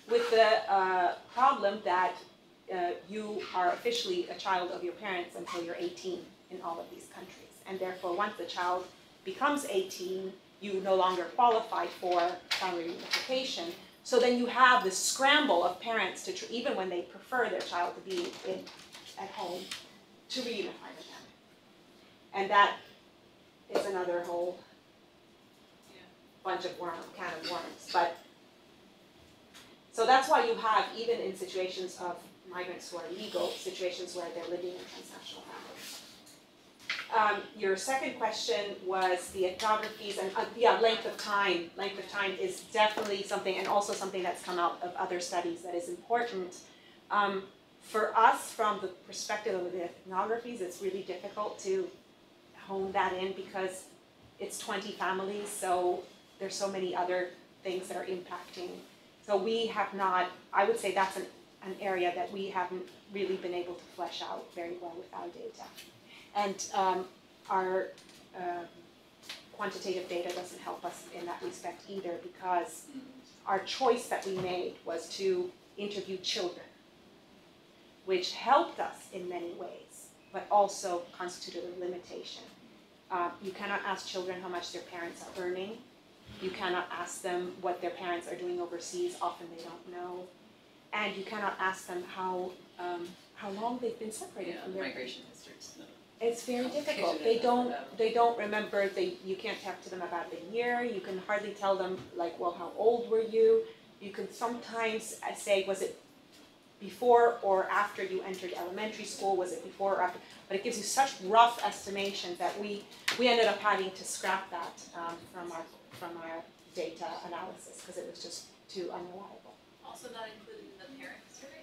with the problem that you are officially a child of your parents until you're 18 in all of these countries. And therefore, once the child becomes 18, you no longer qualify for family reunification. So then you have this scramble of parents to, even when they prefer their child to be at home, to reunify with them. And that is another whole bunch of can of worms. But so that's why you have, even in situations of migrants who are legal, situations where they're living in transnational families. Your second question was the ethnographies and length of time. Length of time is definitely something, and also something that's come out of other studies that is important. For us, from the perspective of the ethnographies, it's really difficult to hone that in because it's 20 families, so there's so many other things that are impacting. So we have not, I would say that's an area that we haven't really been able to flesh out very well with our data. And our quantitative data doesn't help us in that respect either, because our choice that we made was to interview children, which helped us in many ways, but also constituted a limitation. You cannot ask children how much their parents are earning. You cannot ask them what their parents are doing overseas. Often they don't know. And you cannot ask them how long they've been separated from their migration histories. No. It's very difficult. They don't remember. You can't talk to them about the year. You can hardly tell them, like, well, how old were you? You can sometimes say, was it before or after you entered elementary school? Was it before or after? But it gives you such rough estimations that we ended up having to scrap that from our data analysis because it was just too unreliable. Also not included in the parent survey?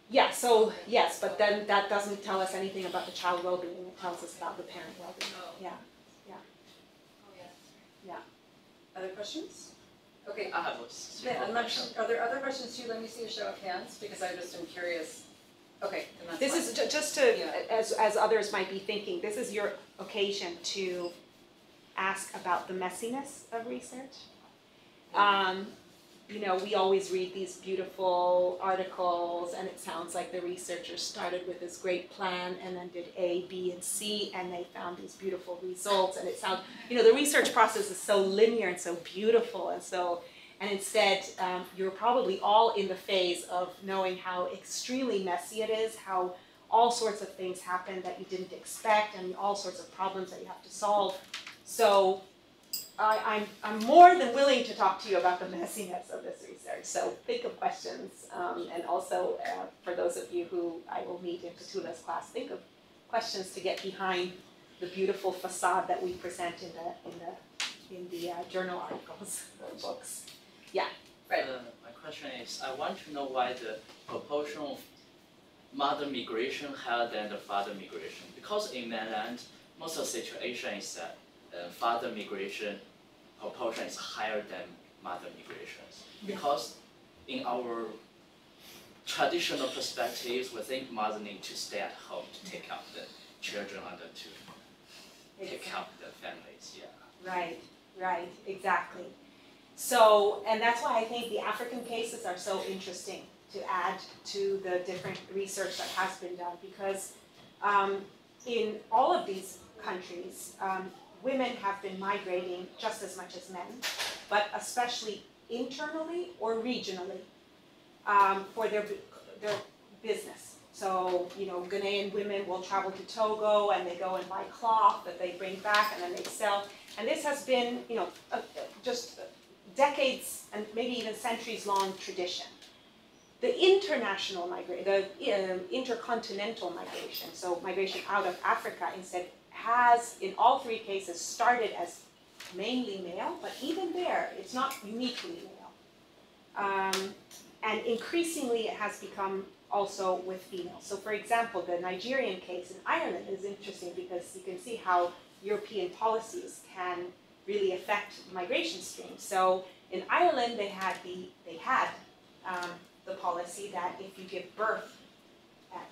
Yeah, so yes, but then that doesn't tell us anything about the child well-being. It tells us about the parent well-being. Oh. Yeah. Oh, yeah. Yeah. Other questions? Okay. I have a question. Are there other questions too? Let me see a show of hands because I just am curious. Okay, then that's This fine. is just to, as others might be thinking, this is your occasion to ask about the messiness of research. We always read these beautiful articles, and it sounds like the researchers started with this great plan and then did A, B, and C, and they found these beautiful results. And it sounds, the research process is so linear and so beautiful, and instead, you're probably all in the phase of knowing how extremely messy it is, how all sorts of things happen that you didn't expect, and all sorts of problems that you have to solve. So I'm more than willing to talk to you about the messiness of this research. So think of questions, and also for those of you who I will meet in Petula's class, think of questions to get behind the beautiful facade that we present in the journal articles or books. Yeah. Right. My question is, I want to know why the proportion of mother migration higher than the father migration. Because in mainland, most of the situation is that father migration proportion is higher than mother migrations. Because in our traditional perspectives, we think mother need to stay at home to take care of the children and to take care of the families, yeah. Right, right, exactly. So, and that's why I think the African cases are so interesting to add to the different research that has been done, because in all of these countries, women have been migrating just as much as men, but especially internally or regionally for their business. So, you know, Ghanaian women will travel to Togo and they go and buy cloth that they bring back and then they sell. And this has been, you know, just decades and maybe even centuries long tradition. The international migration, the intercontinental migration, so migration out of Africa instead, has in all three cases started as mainly male, but even there, it's not uniquely male. And increasingly it has become also with females. So for example, the Nigerian case in Ireland is interesting because you can see how European policies can really affect migration streams. So in Ireland, they had the policy that if you give birth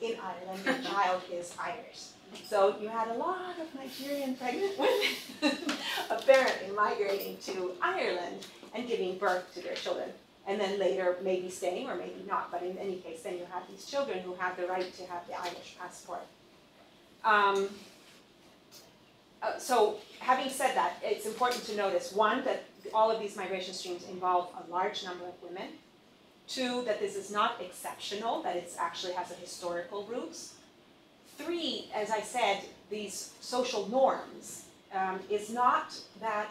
in Ireland, your child is Irish. So you had a lot of Nigerian pregnant women apparently migrating to Ireland and giving birth to their children. And then later maybe staying or maybe not, but in any case, then you have these children who have the right to have the Irish passport. So having said that, it's important to notice, one, that all of these migration streams involve a large number of women. Two, that this is not exceptional, that it actually has a historical roots. Three, as I said, these social norms is not that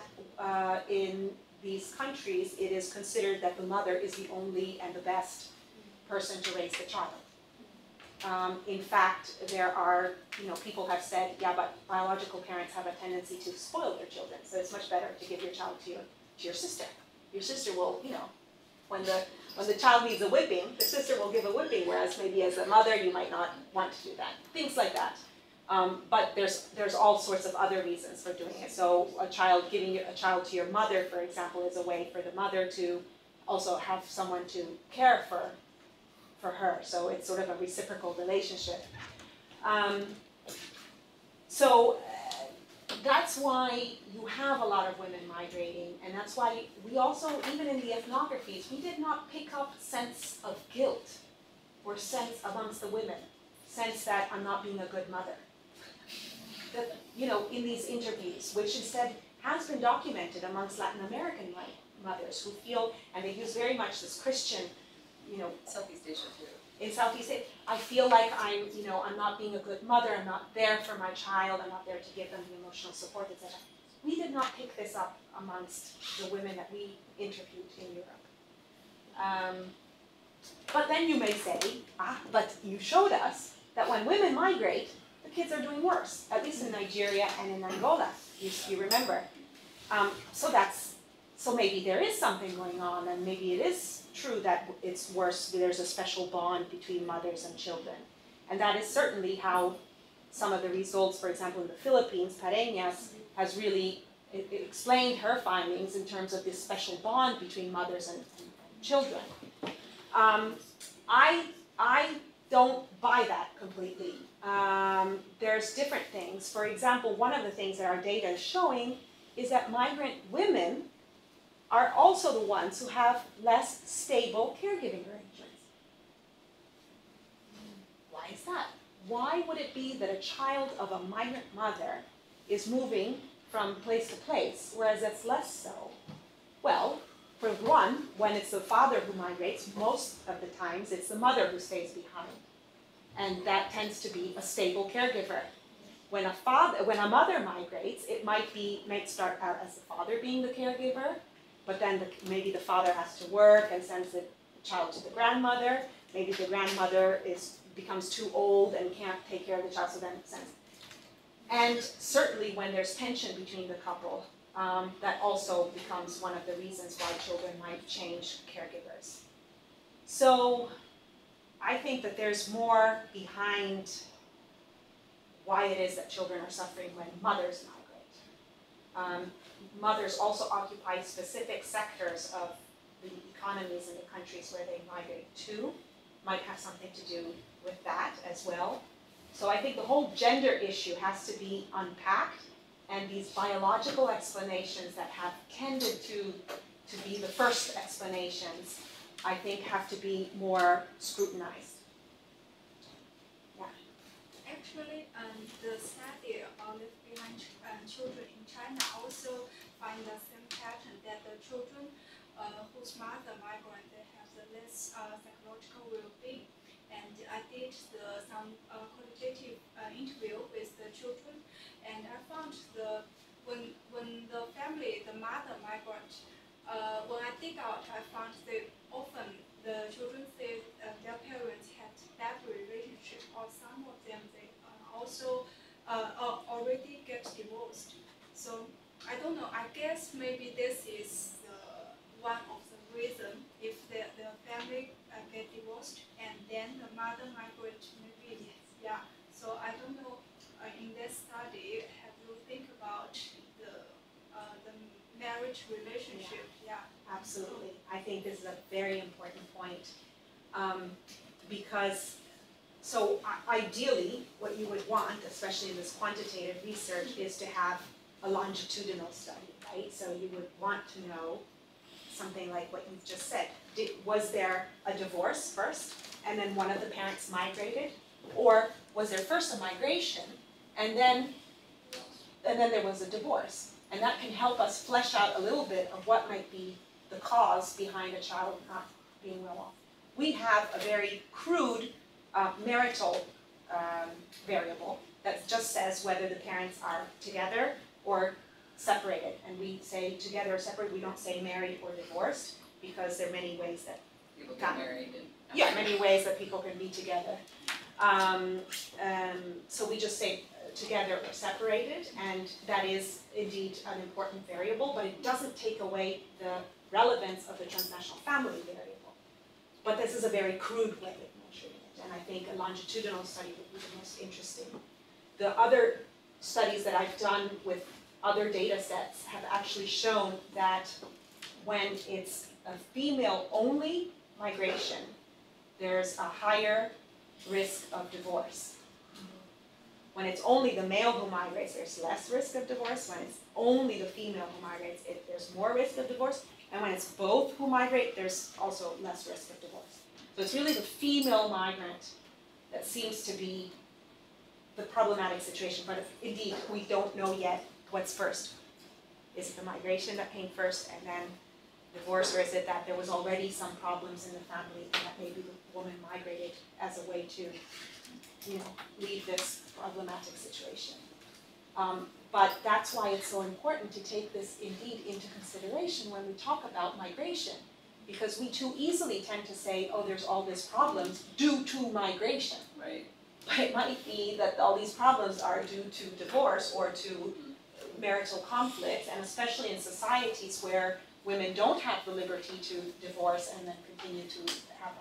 in these countries it is considered that the mother is the only and the best person to raise the child. In fact, there are, you know, people have said, yeah, but biological parents have a tendency to spoil their children, so it's much better to give your child to your sister. Your sister will, you know, when the child needs a whipping, the sister will give a whipping, whereas maybe as a mother you might not want to do that. Things like that. But there's all sorts of other reasons for doing it. So giving a child to your mother, for example, is a way for the mother to also have someone to care for her. So it's sort of a reciprocal relationship. That's why you have a lot of women migrating, and that's why we also, even in the ethnographies, we did not pick up sense of guilt or sense amongst the women, sense that I'm not being a good mother. That, you know, in these interviews, which instead has been documented amongst Latin American mothers who feel, and they use very much this Christian, you know, Southeast Asia too. in Southeast Asia, I feel like I'm not being a good mother, I'm not there for my child, I'm not there to give them the emotional support, etc. We did not pick this up amongst the women that we interviewed in Europe. But then you may say, but you showed us that when women migrate, the kids are doing worse, at least in Nigeria and in Angola, you remember. So maybe there is something going on, and maybe it is true that it's worse, there's a special bond between mothers and children. And that is certainly how some of the results, for example, in the Philippines, Pareñas has really explained her findings in terms of this special bond between mothers and children. I don't buy that completely. There's different things. For example, one of the things that our data is showing is that migrant women are also the ones who have less stable caregiving arrangements. Why is that? Why would it be that a child of a migrant mother is moving from place to place, whereas it's less so? Well, for one, when it's the father who migrates, most of the times it's the mother who stays behind. And that tends to be a stable caregiver. When a mother migrates, it might start out as the father being the caregiver, but then maybe the father has to work and sends the child to the grandmother. Maybe the grandmother becomes too old and can't take care of the child, so then it sends. And certainly when there's tension between the couple, that also becomes one of the reasons why children might change caregivers. So I think that there's more behind why it is that children are suffering when mothers migrate. Mothers also occupy specific sectors of the economies in the countries where they migrate to. might have something to do with that as well. So I think the whole gender issue has to be unpacked, and these biological explanations that have tended to be the first explanations, I think have to be more scrutinized. Actually, the study on the behind children in China also find the same pattern, that the children whose mother migrant, they have the less psychological well-being. And I did some qualitative interview with the children, and I found when the family, the mother migrant, when I dig out, I found they often, the children say their parents had bad relationship, or some of them they also already get divorced. So I don't know, I guess maybe this is one of the reason if the family get divorced and then the mother migrate, maybe, yeah. So I don't know, in this study, have you think about the marriage relationship? Yeah. Absolutely. I think this is a very important point, because so ideally what you would want, especially in this quantitative research, is to have a longitudinal study, right? So you would want to know something like what you've just said. Was there a divorce first and then one of the parents migrated? Or was there first a migration and then there was a divorce? And that can help us flesh out a little bit of what might be the cause behind a child not being well off. We have a very crude marital variable that just says whether the parents are together or separated. And we say together or separated, we don't say married or divorced, because there are many ways that People get married and. yeah, many ways that people can be together. So we just say together or separated, and that is indeed an important variable, but it doesn't take away the relevance of the transnational family variable. But this is a very crude way of measuring it, and I think a longitudinal study would be the most interesting. The other studies that I've done with other data sets have actually shown that when it's a female-only migration, there's a higher risk of divorce. When it's only the male who migrates, there's less risk of divorce. When it's only the female who migrates, there's more risk of divorce. And when it's both who migrate, there's also less risk of divorce. So it's really the female migrant that seems to be the problematic situation. But indeed, we don't know yet what's first. Is it the migration that came first and then divorce, or is it that there was already some problems in the family and that maybe the woman migrated as a way to, leave this problematic situation? But that's why it's so important to take this indeed into consideration when we talk about migration, because we too easily tend to say, oh, there's all these problems due to migration. Right. But it might be that all these problems are due to divorce or to marital conflict, and especially in societies where women don't have the liberty to divorce and then continue to have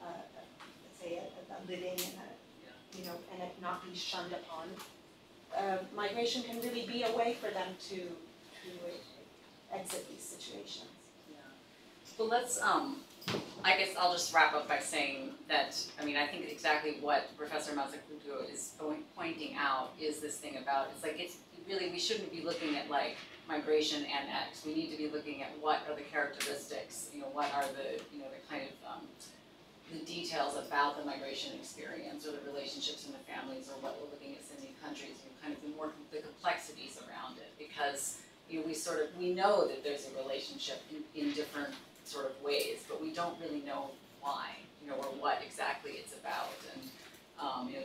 let's say a living and and it not be shunned upon. Migration can really be a way for them to exit these situations. Yeah. Well, let's, I guess I'll just wrap up by saying that, I think exactly what Professor Mazzacuto is pointing out is this thing about, it's really, we shouldn't be looking at migration and X. We need to be looking at what are the characteristics, what are the, the kind of, the details about the migration experience or the relationships in the families, or what we're looking at in these countries, kind of the complexities around it, because we know that there's a relationship in different sort of ways, but we don't really know why, or what exactly it's about, and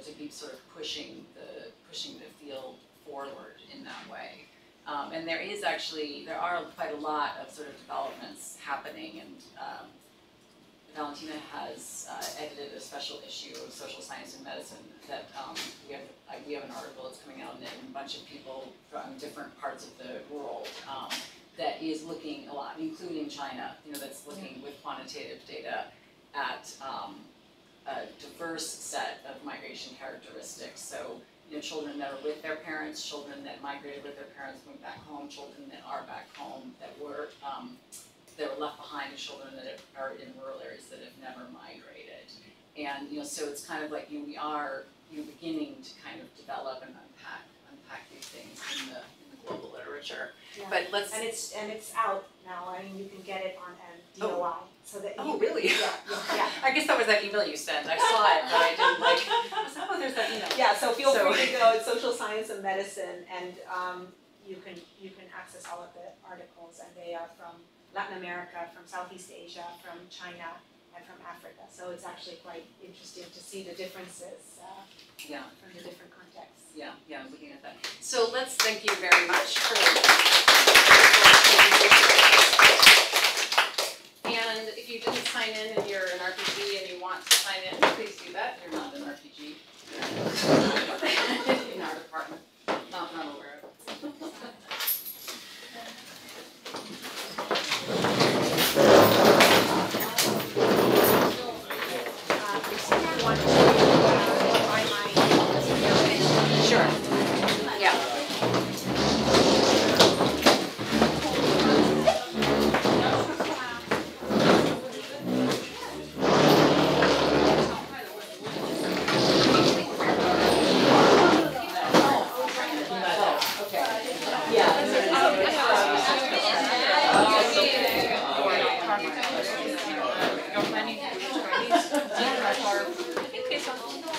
to keep sort of pushing the field forward in that way. And there are quite a lot of sort of developments happening, and Valentina has edited a special issue of Social Science and Medicine that we have an article that's coming out, and a bunch of people from different parts of the world that is looking a lot, including China, that's looking with quantitative data at a diverse set of migration characteristics. So, children that are with their parents, children that migrated with their parents, went back home, children that are back home, that were left behind, and children that are in rural areas that have never migrated. And, so it's kind of like, we are, beginning to kind of develop and unpack these things in the global literature. Yeah. But let's. And it's out now. I mean, you can get it on DOI, so that you. Oh, really? Yeah. I guess that was that email you sent. I saw it, but I didn't I was like, oh, there's that email. Yeah. So feel free to go. It's Social Science and Medicine, and you can access all of the articles, and they are from Latin America, from Southeast Asia, from China, and from Africa. So it's actually quite interesting to see the differences from the different contexts. Yeah, I'm looking at that. So let's thank you very much for. And if you didn't sign in and you're an RPG and you want to sign in, please do that. You're not an RPG in our department. Not aware of it. Sure. Yeah.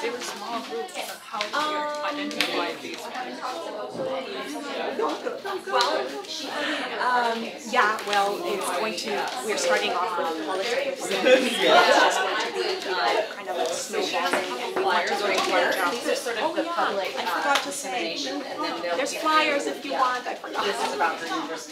They were small groups, but how do you identify these? We're starting off with politics. It's just going to be kind of a snowballing, and we want to go to These are sort of the public I forgot to say, dissemination, and then there's flyers if you want. I forgot. This is about the university.